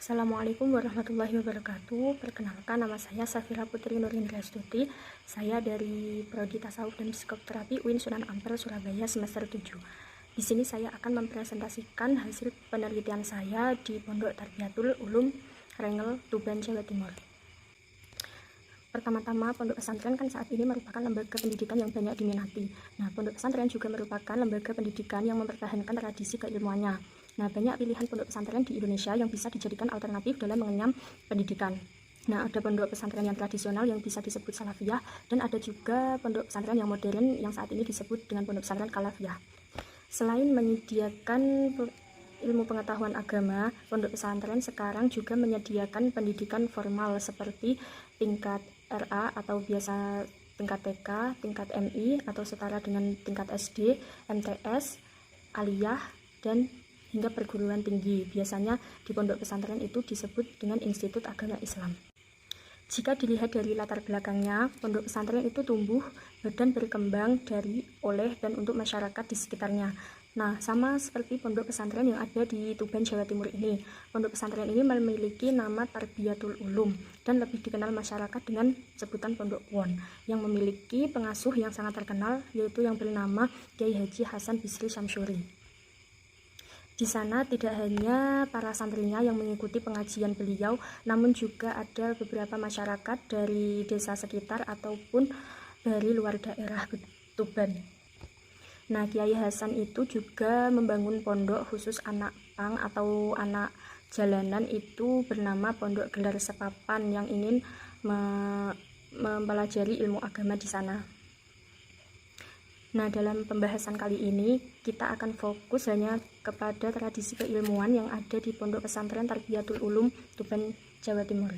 Assalamualaikum warahmatullahi wabarakatuh. Perkenalkan, nama saya Safira Putri Nurindra Stuti. Saya dari Prodi Tasawuf dan Psikoterapi UIN Sunan Ampel, Surabaya, semester 7. Di sini saya akan mempresentasikan hasil penelitian saya di Pondok Tarbiyatul Ulum Rengel, Tuban, Jawa Timur. Pertama-tama, pondok pesantren kan saat ini merupakan lembaga pendidikan yang banyak diminati. Nah, pondok pesantren juga merupakan lembaga pendidikan yang mempertahankan tradisi keilmuannya. Nah, banyak pilihan pondok pesantren di Indonesia yang bisa dijadikan alternatif dalam mengenyam pendidikan. Nah, ada pondok pesantren yang tradisional yang bisa disebut salafiyah, dan ada juga pondok pesantren yang modern yang saat ini disebut dengan pondok pesantren kalafiyah. Selain menyediakan ilmu pengetahuan agama, pondok pesantren sekarang juga menyediakan pendidikan formal seperti tingkat RA atau biasa tingkat TK, tingkat MI atau setara dengan tingkat SD, MTS, aliyah, dan hingga perguruan tinggi. Biasanya di pondok pesantren itu disebut dengan Institut Agama Islam. Jika dilihat dari latar belakangnya, pondok pesantren itu tumbuh dan berkembang dari, oleh, dan untuk masyarakat di sekitarnya. Nah, sama seperti pondok pesantren yang ada di Tuban, Jawa Timur ini. Pondok pesantren ini memiliki nama Tarbiyatul Ulum dan lebih dikenal masyarakat dengan sebutan Pondok Won, yang memiliki pengasuh yang sangat terkenal, yaitu yang bernama Kiai Haji Hasan Bisri Syamsuri. Di sana tidak hanya para santrinya yang mengikuti pengajian beliau, namun juga ada beberapa masyarakat dari desa sekitar ataupun dari luar daerah Tuban. Nah, Kiai Hasan itu juga membangun pondok khusus anak pang atau anak jalanan itu bernama Pondok Gelar Sepapan yang ingin mempelajari ilmu agama di sana. Nah, dalam pembahasan kali ini kita akan fokus hanya kepada tradisi keilmuan yang ada di Pondok Pesantren Tarbiyatul Ulum Tuban, Jawa Timur.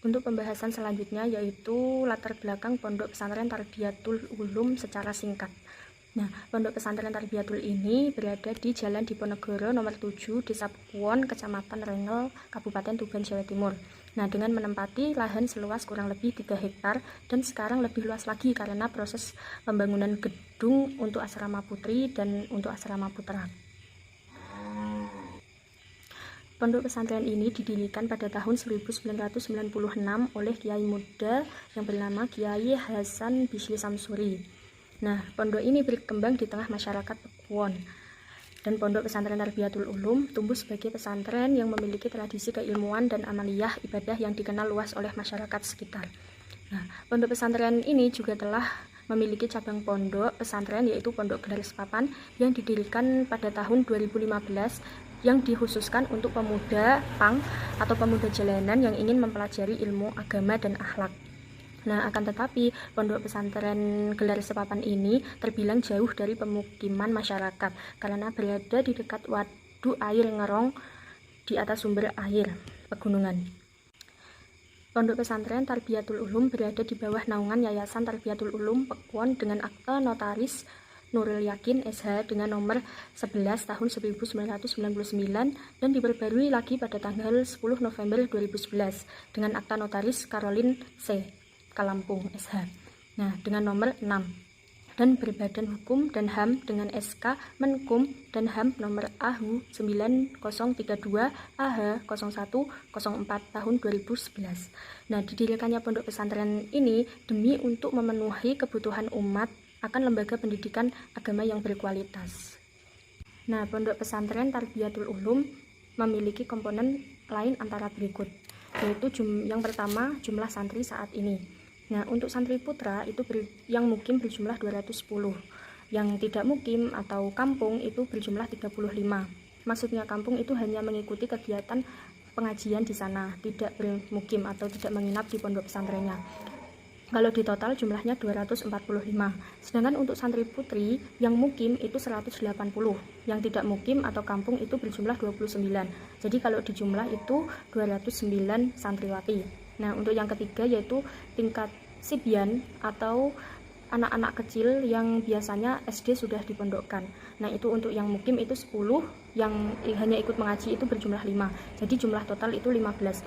Untuk pembahasan selanjutnya yaitu latar belakang Pondok Pesantren Tarbiyatul Ulum secara singkat. Nah, Pondok Pesantren Tarbiyatul ini berada di Jalan Diponegoro nomor 7, Desa Pukuwon, Kecamatan Rengel, Kabupaten Tuban, Jawa Timur. Nah, dengan menempati lahan seluas kurang lebih 3 hektar dan sekarang lebih luas lagi karena proses pembangunan gedung untuk asrama putri dan untuk asrama putra. Pondok pesantren ini didirikan pada tahun 1996 oleh Kiai muda yang bernama Kiai Hasan Bisri Syamsuri. Nah, pondok ini berkembang di tengah masyarakat Pekuwon. Dan Pondok Pesantren Tarbiyatul Ulum tumbuh sebagai pesantren yang memiliki tradisi keilmuan dan amaliyah ibadah yang dikenal luas oleh masyarakat sekitar. Nah, pondok pesantren ini juga telah memiliki cabang pondok pesantren yaitu Pondok Gelar Sepapan yang didirikan pada tahun 2015 yang dikhususkan untuk pemuda pang atau pemuda jalanan yang ingin mempelajari ilmu agama dan akhlak. Nah, akan tetapi pondok pesantren Gelar Sepapan ini terbilang jauh dari pemukiman masyarakat karena berada di dekat waduk air Ngerong di atas sumber air pegunungan. Pondok pesantren Tarbiyatul Ulum berada di bawah naungan Yayasan Tarbiyatul Ulum Pekuwon dengan akte notaris Nurul Yakin SH dengan nomor 11 tahun 1999 dan diperbarui lagi pada tanggal 10 November 2011 dengan akta notaris Caroline C. Kalampung SH. Nah, dengan nomor 6 dan berbadan hukum dan HAM dengan SK Menkum dan HAM nomor AHU 9032 AH 0104 tahun 2011. Nah, didirikannya pondok pesantren ini demi untuk memenuhi kebutuhan umat akan lembaga pendidikan agama yang berkualitas. Nah, pondok pesantren Tarbiyatul Ulum memiliki komponen lain antara berikut, yaitu yang pertama jumlah santri saat ini. Nah, untuk santri putra itu yang mukim berjumlah 210, yang tidak mukim atau kampung itu berjumlah 35. Maksudnya kampung itu hanya mengikuti kegiatan pengajian di sana, tidak bermukim atau tidak menginap di pondok pesantrennya. Kalau di total jumlahnya 245. Sedangkan untuk santri putri yang mukim itu 180, yang tidak mukim atau kampung itu berjumlah 29. Jadi kalau dijumlah itu 209 santriwati. Nah, untuk yang ketiga yaitu tingkat sibyan atau anak-anak kecil yang biasanya SD sudah dipondokkan. Nah, itu untuk yang mukim itu 10, yang hanya ikut mengaji itu berjumlah 5. Jadi jumlah total itu 15.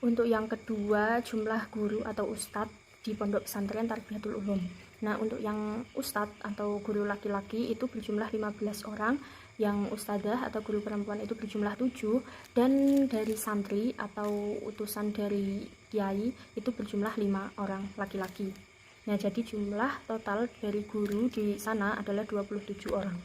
Untuk yang kedua, jumlah guru atau ustadz di pondok pesantren Tarbiyatul Ulum. Nah, untuk yang ustadz atau guru laki-laki itu berjumlah 15 orang yang ustadzah atau guru perempuan itu berjumlah 7, dan dari santri atau utusan dari kiai itu berjumlah 5 orang laki-laki. Nah, jadi jumlah total dari guru di sana adalah 27 orang.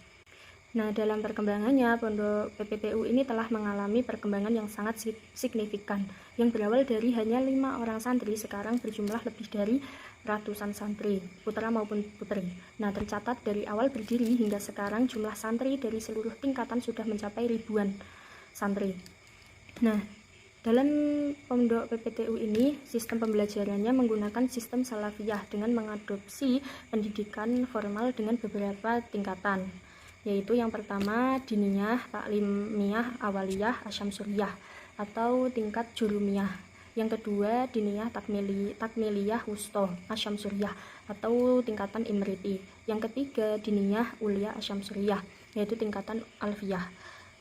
Nah, dalam perkembangannya, Pondok PPTU ini telah mengalami perkembangan yang sangat signifikan, yang berawal dari hanya 5 orang santri, sekarang berjumlah lebih dari ratusan santri, putra maupun putri. Nah, tercatat dari awal berdiri hingga sekarang jumlah santri dari seluruh tingkatan sudah mencapai ribuan santri. Nah, dalam Pondok PPTU ini, sistem pembelajarannya menggunakan sistem salafiyah dengan mengadopsi pendidikan formal dengan beberapa tingkatan, yaitu yang pertama diniyah, taklimiyah, awaliyah, asyamsuriyah atau tingkat jurumiyah. Yang kedua diniyah, takmiliyah, wusto, asyamsuriyah atau tingkatan imriti. Yang ketiga diniyah, ulia, asyamsuriyah yaitu tingkatan alfiyah.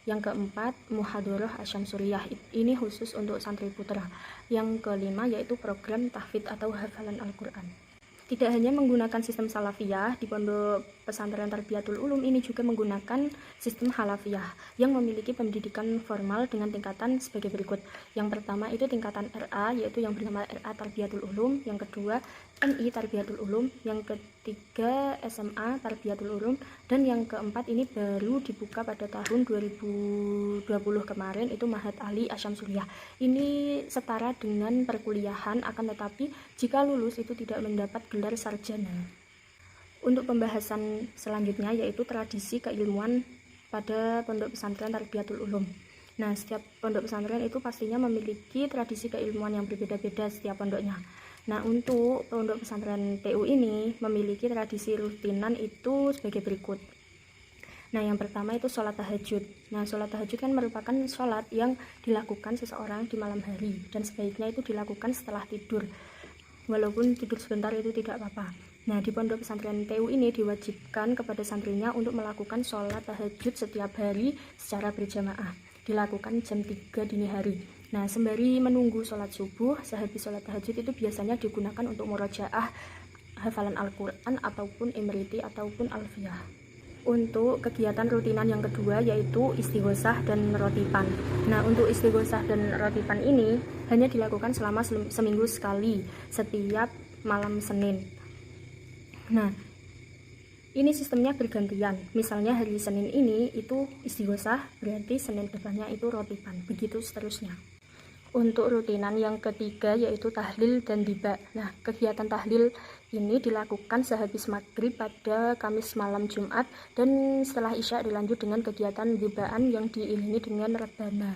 Yang keempat muhadharah asyamsuriyah, ini khusus untuk santri putra. Yang kelima yaitu program tahfidz atau hafalan Al-Quran. Tidak hanya menggunakan sistem salafiyah, di Pondok Pesantren Tarbiyatul Ulum ini juga menggunakan sistem halafiyah yang memiliki pendidikan formal dengan tingkatan sebagai berikut. Yang pertama itu tingkatan RA, yaitu yang bernama RA Tarbiyatul Ulum. Yang kedua MI Tarbiyatul Ulum. Yang ketiga SMA Tarbiyatul Ulum. Dan yang keempat ini baru dibuka pada tahun 2020 kemarin, itu Mahat Ali Asyamsuriyah. Ini setara dengan perkuliahan, akan tetapi jika lulus itu tidak mendapat gelar sarjana. Untuk pembahasan selanjutnya yaitu tradisi keilmuan pada Pondok Pesantren Tarbiyatul Ulum. Nah, setiap pondok pesantren itu pastinya memiliki tradisi keilmuan yang berbeda-beda setiap pondoknya. Nah, untuk Pondok Pesantren TU ini memiliki tradisi rutinan itu sebagai berikut. Nah, yang pertama itu sholat tahajud. Nah, sholat tahajud kan merupakan sholat yang dilakukan seseorang di malam hari, dan sebaiknya itu dilakukan setelah tidur. Walaupun tidur sebentar itu tidak apa-apa. Nah, di Pondok Pesantren TU ini diwajibkan kepada santrinya untuk melakukan sholat tahajud setiap hari secara berjamaah. Dilakukan jam 3 dini hari. Nah, sembari menunggu sholat subuh, sehabis sholat tahajud itu biasanya digunakan untuk murojaah hafalan Al-Quran ataupun imriti ataupun alfiyah. Untuk kegiatan rutinan yang kedua yaitu istighosah dan rotipan. Nah, untuk istighosah dan rotipan ini hanya dilakukan selama seminggu sekali setiap malam Senin. Nah, ini sistemnya bergantian. Misalnya hari Senin ini itu istighosah, berarti Senin depannya itu rotipan, begitu seterusnya. Untuk rutinan yang ketiga yaitu tahlil dan tiba. Nah, kegiatan tahlil ini dilakukan sehabis maghrib pada Kamis malam Jumat, dan setelah Isya dilanjut dengan kegiatan tibaan yang diiringi dengan rebana.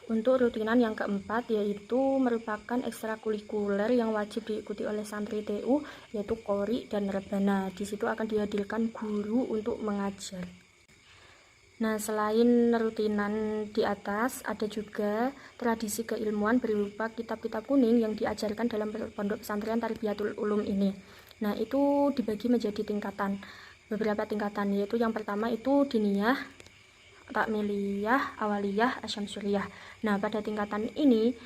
Untuk rutinan yang keempat yaitu merupakan ekstrakurikuler yang wajib diikuti oleh santri TU, yaitu qori dan rebana. Di situ akan dihadirkan guru untuk mengajar. Nah, selain rutinan di atas, ada juga tradisi keilmuan berupa kitab-kitab kuning yang diajarkan dalam Pondok Pesantren Tarbiyatul Ulum ini. Nah, itu dibagi menjadi tingkatan, beberapa tingkatan, yaitu yang pertama itu diniyah, takmiliyah, awaliyah, asyamsuriyah. Nah, pada tingkatan ini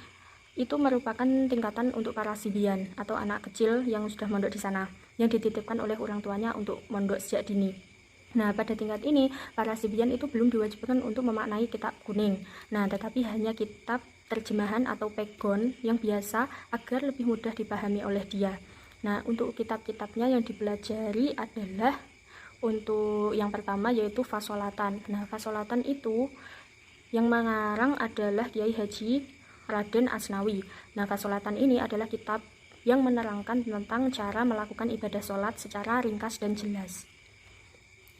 itu merupakan tingkatan untuk para sibian atau anak kecil yang sudah mondok di sana, yang dititipkan oleh orang tuanya untuk mondok sejak dini. Nah, pada tingkat ini, para sibian itu belum diwajibkan untuk memaknai kitab kuning. Nah, tetapi hanya kitab terjemahan atau pegon yang biasa agar lebih mudah dipahami oleh dia. Nah, untuk kitab-kitabnya yang dipelajari adalah untuk yang pertama yaitu fasolatan. Nah, fasolatan itu yang mengarang adalah Kiai Haji Raden Asnawi. Nah, fasolatan ini adalah kitab yang menerangkan tentang cara melakukan ibadah sholat secara ringkas dan jelas.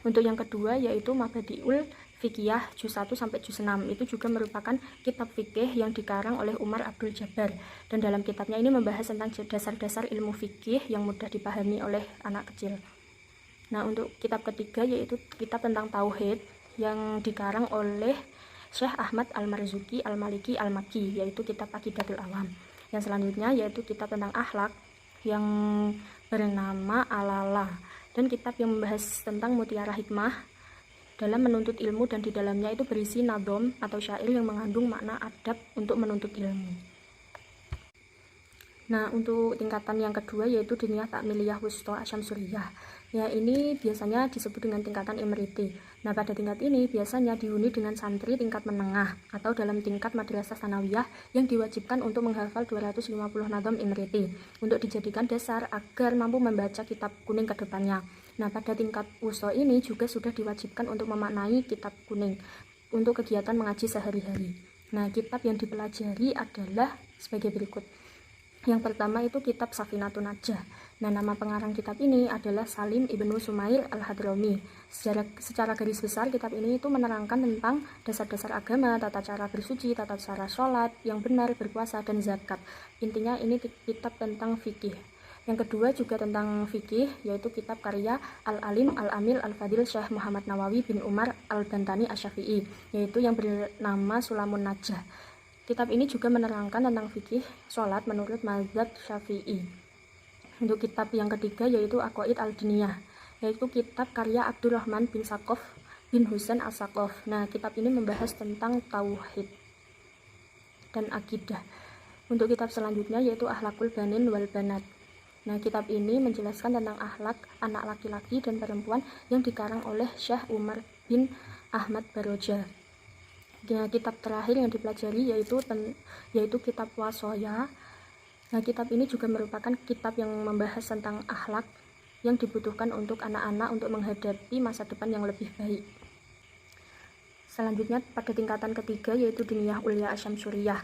Untuk yang kedua yaitu Mabadiul Fikiyah juz 1 sampai juz 6. Itu juga merupakan kitab fikih yang dikarang oleh Umar Abdul Jabbar, dan dalam kitabnya ini membahas tentang dasar-dasar ilmu fikih yang mudah dipahami oleh anak kecil. Nah, untuk kitab ketiga yaitu kitab tentang tauhid yang dikarang oleh Syekh Ahmad Al-Marzuki Al-Maliki Al-Makki, yaitu kitab Aqidatul Awam. Yang selanjutnya yaitu kitab tentang akhlak yang bernama Alala, dan kitab yang membahas tentang mutiara hikmah dalam menuntut ilmu, dan di dalamnya itu berisi nadom atau syair yang mengandung makna adab untuk menuntut ilmu. Nah, untuk tingkatan yang kedua yaitu diniyah takmiliyah wusto asyamsuriyah. Ya, ini biasanya disebut dengan tingkatan imriti. Nah, pada tingkat ini biasanya dihuni dengan santri tingkat menengah atau dalam tingkat madrasah sanawiyah yang diwajibkan untuk menghafal 250 nadham imriti untuk dijadikan dasar agar mampu membaca kitab kuning ke depannya. Nah, pada tingkat wusta ini juga sudah diwajibkan untuk memaknai kitab kuning untuk kegiatan mengaji sehari-hari. Nah, kitab yang dipelajari adalah sebagai berikut. Yang pertama itu kitab Safinatun Najah. Nah, nama pengarang kitab ini adalah Salim Ibnu Sumail Al-Hadrami. Secara garis besar, kitab ini itu menerangkan tentang dasar-dasar agama, tata cara bersuci, tata cara sholat yang benar, berpuasa, dan zakat. Intinya ini kitab tentang fikih. Yang kedua juga tentang fikih, yaitu kitab karya Al-Alim Al-Amil Al-Fadil Syekh Muhammad Nawawi bin Umar Al-Bantani Asy-Syafi'i, yaitu yang bernama Sulamun Najah. Kitab ini juga menerangkan tentang fikih sholat menurut mazhab Syafi'i. Untuk kitab yang ketiga yaitu Aqaid Al-Diniyah, yaitu kitab karya Abdurrahman bin Sakof bin Husain As-Sakof. Nah, kitab ini membahas tentang tauhid dan akidah. Untuk kitab selanjutnya yaitu Akhlakul Banin wal Banat. Nah, kitab ini menjelaskan tentang akhlak anak laki-laki dan perempuan yang dikarang oleh Syekh Umar bin Ahmad Baroja. Nah, kitab terakhir yang dipelajari yaitu kitab Wasoya. Nah, kitab ini juga merupakan kitab yang membahas tentang akhlak yang dibutuhkan untuk anak-anak untuk menghadapi masa depan yang lebih baik. Selanjutnya pada tingkatan ketiga yaitu Diniyah Ulya Asyamsuriyah.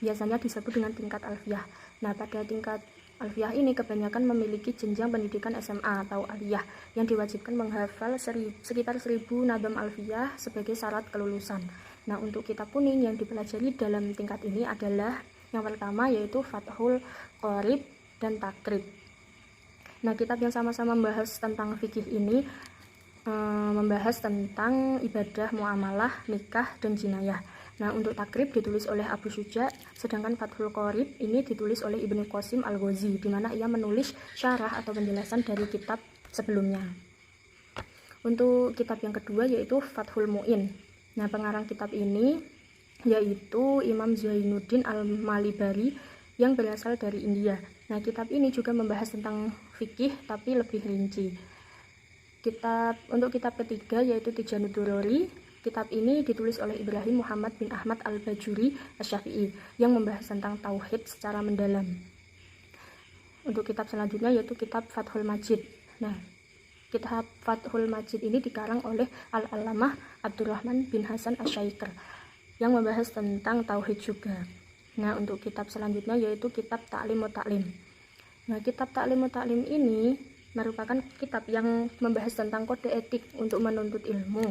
Biasanya disebut dengan tingkat alfiyah. Nah, pada tingkat alfiyah ini kebanyakan memiliki jenjang pendidikan SMA atau aliyah yang diwajibkan menghafal sekitar 1000 nadham alfiyah sebagai syarat kelulusan. Nah, untuk kitab kuning yang dipelajari dalam tingkat ini adalah yang pertama yaitu Fathul Qorib dan Takrib. Nah, kitab yang sama-sama membahas tentang fikih ini membahas tentang ibadah muamalah, nikah, dan jinayah. Nah, untuk Takrib ditulis oleh Abu Syuja, sedangkan Fathul Qorib ini ditulis oleh Ibnu Qasim Al-Ghazi, di mana ia menulis syarah atau penjelasan dari kitab sebelumnya. Untuk kitab yang kedua yaitu Fathul Mu'in. Nah, pengarang kitab ini yaitu Imam Zainuddin Al-Malibari yang berasal dari India. Nah, kitab ini juga membahas tentang fikih tapi lebih rinci. Untuk kitab ketiga yaitu Tijanud Durori. Kitab ini ditulis oleh Ibrahim Muhammad bin Ahmad Al-Bajuri Asy-Syafi'i yang membahas tentang tauhid secara mendalam. Untuk kitab selanjutnya yaitu kitab Fathul Majid. Nah, kitab Fathul Majid ini dikarang oleh Al-Allamah Abdurrahman bin Hasan Asy-Syaikr yang membahas tentang tauhid juga. Nah, untuk kitab selanjutnya yaitu kitab Ta'lim wa Ta'lim. Nah, kitab Ta'lim wa Ta'lim ini merupakan kitab yang membahas tentang kode etik untuk menuntut ilmu,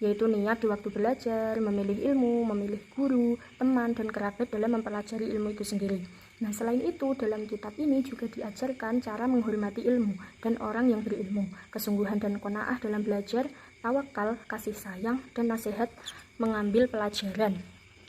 yaitu niat di waktu belajar, memilih ilmu, memilih guru, teman, dan kerabat dalam mempelajari ilmu itu sendiri. Nah, selain itu, dalam kitab ini juga diajarkan cara menghormati ilmu dan orang yang berilmu, kesungguhan dan qanaah dalam belajar, tawakal, kasih sayang, dan nasihat mengambil pelajaran,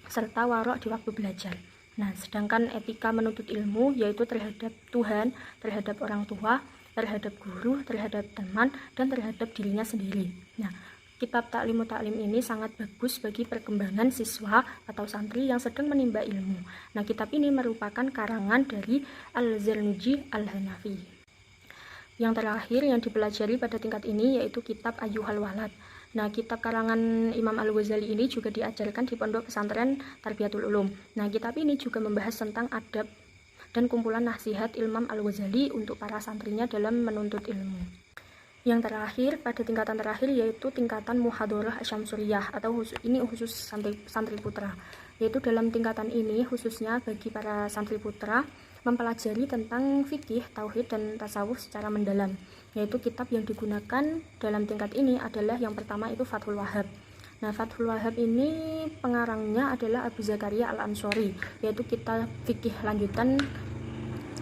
serta warok di waktu belajar. Nah, sedangkan etika menuntut ilmu yaitu terhadap Tuhan, terhadap orang tua, terhadap guru, terhadap teman, dan terhadap dirinya sendiri. Nah, kitab Ta'lim Ta'lim ini sangat bagus bagi perkembangan siswa atau santri yang sedang menimba ilmu. Nah, kitab ini merupakan karangan dari Al-Zarnuji Al-Hanafi. Yang terakhir yang dipelajari pada tingkat ini yaitu kitab Ayyuhal Walad. Nah, kitab karangan Imam Al-Ghazali ini juga diajarkan di Pondok Pesantren Tarbiyatul Ulum. Nah, kitab ini juga membahas tentang adab dan kumpulan nasihat Imam Al-Ghazali untuk para santrinya dalam menuntut ilmu. Yang terakhir, pada tingkatan terakhir yaitu tingkatan Muhadharah Asyamsuriyah atau khusus santri putra. Yaitu dalam tingkatan ini khususnya bagi para santri putra mempelajari tentang fikih, tauhid, dan tasawuf secara mendalam. Yaitu kitab yang digunakan dalam tingkat ini adalah yang pertama itu Fathul Wahhab. Nah, Fathul Wahhab ini pengarangnya adalah Abu Zakaria Al-Ansori, yaitu kitab fikih lanjutan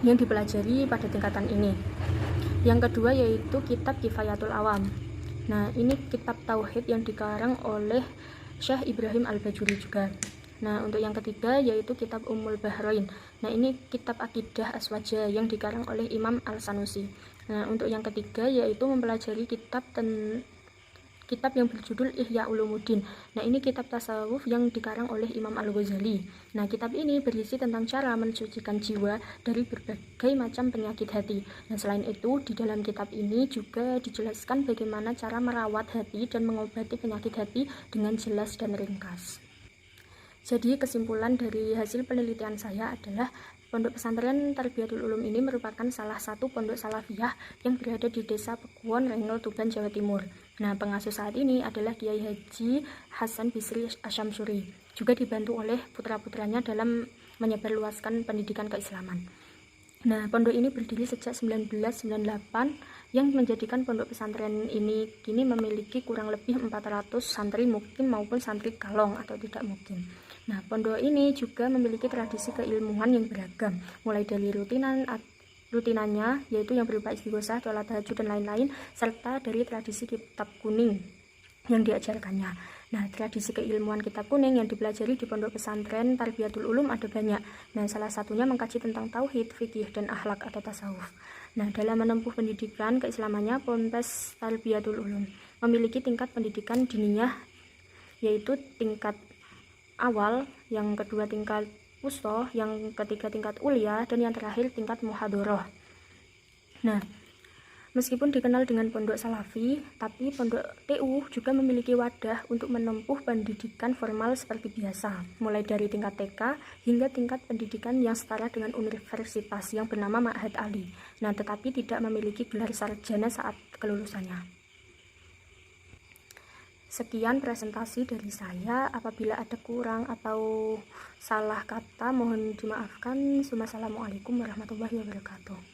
yang dipelajari pada tingkatan ini. Yang kedua yaitu kitab Kifayatul Awam. Nah, ini kitab tauhid yang dikarang oleh Syekh Ibrahim Al-Bajuri juga. Nah, untuk yang ketiga yaitu kitab Ummul Bahrain. Nah, ini kitab Akidah Aswaja yang dikarang oleh Imam Al-Sanusi. Nah, untuk yang ketiga yaitu mempelajari kitab kitab yang berjudul Ihya Ulumuddin. Nah, ini kitab tasawuf yang dikarang oleh Imam Al-Ghazali. Nah, kitab ini berisi tentang cara mensucikan jiwa dari berbagai macam penyakit hati. Nah, selain itu, di dalam kitab ini juga dijelaskan bagaimana cara merawat hati dan mengobati penyakit hati dengan jelas dan ringkas. Jadi, kesimpulan dari hasil penelitian saya adalah Pondok Pesantren Tarbiyatul Ulum ini merupakan salah satu pondok salafiyah yang berada di Desa Pekuwon, Rengel, Tuban, Jawa Timur. Nah, pengasuh saat ini adalah Kiai Haji Hasan Bisri Asyamsuri, juga dibantu oleh putra-putranya dalam menyebarluaskan pendidikan keislaman. Nah, pondok ini berdiri sejak 1998 yang menjadikan pondok pesantren ini kini memiliki kurang lebih 400 santri mukim maupun santri kalong atau tidak mukim. Nah, pondok ini juga memiliki tradisi keilmuan yang beragam, mulai dari rutinannya yaitu yang berupa istighosah, sholat tahajud dan lain-lain, serta dari tradisi kitab kuning yang diajarkannya. Nah, tradisi keilmuan kitab kuning yang dipelajari di Pondok Pesantren Tarbiyatul Ulum ada banyak. Nah, salah satunya mengkaji tentang tauhid, fikih, dan akhlak atau tasawuf. Nah, dalam menempuh pendidikan keislamannya, Ponpes Tarbiyatul Ulum memiliki tingkat pendidikan diniyah, yaitu tingkat awal, yang kedua tingkat wusta, yang ketiga tingkat ulia, dan yang terakhir tingkat muhadharah. Nah, meskipun dikenal dengan pondok salafi, tapi pondok TU juga memiliki wadah untuk menempuh pendidikan formal seperti biasa, mulai dari tingkat TK hingga tingkat pendidikan yang setara dengan universitas yang bernama Ma'had Ali. Nah, tetapi tidak memiliki gelar sarjana saat kelulusannya. Sekian presentasi dari saya. Apabila ada kurang atau salah kata mohon dimaafkan. Wassalamualaikum warahmatullahi wabarakatuh.